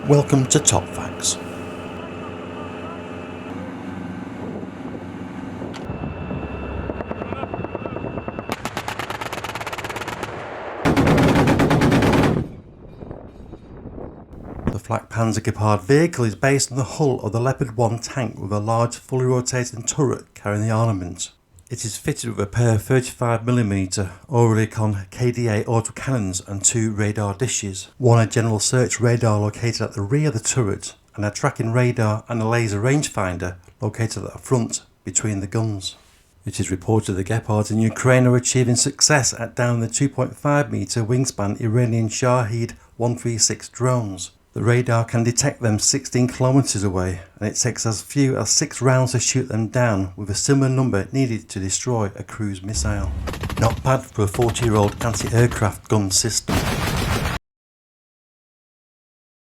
Welcome to Top Facts. The Flakpanzer Gepard vehicle is based on the hull of the Leopard 1 tank with a large fully rotating turret carrying the armament. It is fitted with a pair of 35mm Oerlikon KDA autocannons and 2 radar dishes, one a general search radar located at the rear of the turret and a tracking radar and a laser rangefinder located at the front between the guns. It is reported the Gepards in Ukraine are achieving success at down the 2.5 metre wingspan Iranian Shahed 136 drones. The radar can detect them 16 kilometres away, and it takes as few as 6 rounds to shoot them down, with a similar number needed to destroy a cruise missile. Not bad for a 40-year-old anti-aircraft gun system.